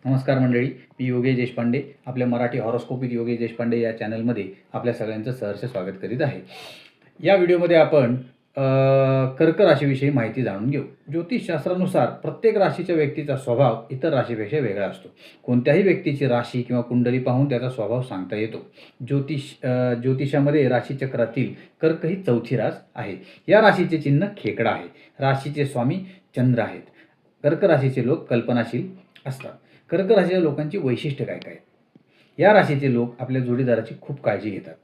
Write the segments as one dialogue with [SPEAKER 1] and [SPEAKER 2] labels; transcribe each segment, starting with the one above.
[SPEAKER 1] नमस्कार मंडळी, मी योगेश देशपांडे आपल्या मराठी हॉरोस्कोप विथ योगेश देशपांडे या चॅनलमध्ये आपल्या सगळ्यांचं सहर्ष स्वागत करीत आहे। या व्हिडिओमध्ये आपण कर्क राशीविषयी माहिती जाणून घेऊ। ज्योतिषशास्त्रानुसार प्रत्येक राशीच्या व्यक्तीचा स्वभाव इतर राशीपेक्षा वेगळा असतो। कोणत्याही व्यक्तीची राशी किंवा कुंडली पाहून त्याचा स्वभाव सांगता येतो। ज्योतिषामध्ये राशीचक्रातील कर्क ही चौथी रास आहे। या राशीचे चिन्ह खेकडा आहे। राशीचे स्वामी चंद्र आहेत। कर्क राशीचे लोक कल्पनाशील असतात। कर्क राशीच्या लोकांची वैशिष्ट्य काय काय? या राशीचे लोक आपल्या जोडीदाराची खूप काळजी घेतात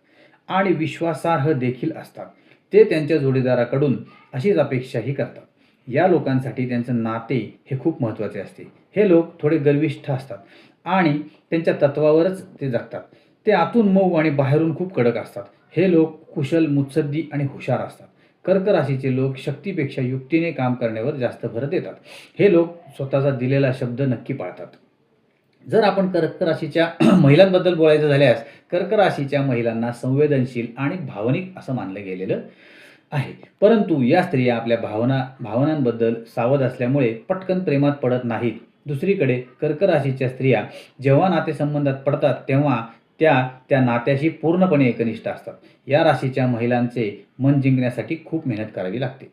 [SPEAKER 1] आणि विश्वासार्ह देखील असतात। ते त्यांच्या जोडीदाराकडून अशीच अपेक्षाही करतात। या लोकांसाठी त्यांचं नाते हे खूप महत्त्वाचे असते। हे लोक थोडे गर्विष्ठ असतात आणि त्यांच्या तत्वावरच ते जगतात। ते आतून मऊ आणि बाहेरून खूप कडक असतात। हे लोक कुशल, मुत्सद्दी आणि हुशार असतात। कर्क राशीचे लोक शक्तीपेक्षा युक्तीने काम करण्यावर जास्त भर देतात। हे लोक स्वतःचा दिलेला शब्द नक्की पाळतात। जर आपण कर्क राशीच्या महिलांबद्दल बोलायचं झाल्यास कर्क राशीच्या महिलांना संवेदनशील आणि भावनिक असं मानलं गेलेलं आहे। परंतु या स्त्रिया आपल्या भावनांबद्दल सावध असल्यामुळे पटकन प्रेमात पडत नाहीत। दुसरीकडे कर्क राशीच्या स्त्रिया जेव्हा नातेसंबंधात पडतात तेव्हा त्या नात्याशी पूर्णपणे एकनिष्ठ असतात। या राशीच्या महिलांचे मन जिंकण्यासाठी खूप मेहनत करावी लागते।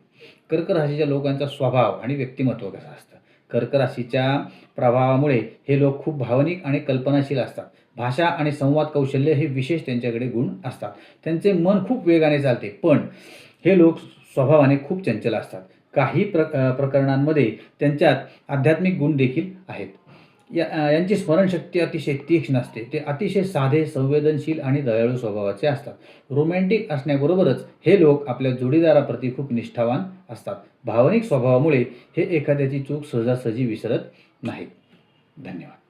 [SPEAKER 1] कर्क राशीच्या लोकांचा स्वभाव आणि व्यक्तिमत्व कसं असतं? कर्क राशीच्या प्रभावामुळे हे लोक खूप भावनिक आणि कल्पनाशील असतात। भाषा आणि संवाद कौशल्य हे विशेष त्यांच्याकडे गुण असतात। त्यांचे मन खूप वेगाने चालते, पण हे लोक स्वभावाने खूप चंचल असतात। काही प्रकरणांमध्ये त्यांच्यात आध्यात्मिक गुण देखील आहेत। यांची स्मरणशक्ती अतिशय तीक्ष्ण असते। ते अतिशय साधे, संवेदनशील आणि दयाळू स्वभावाचे असतात। रोमॅन्टिक असण्याबरोबरच हे लोक आपल्या जोडीदाराप्रती खूप निष्ठावान असतात। भावनिक स्वभावामुळे हे एखाद्याची चूक सहजासहजी विसरत नाहीत। धन्यवाद।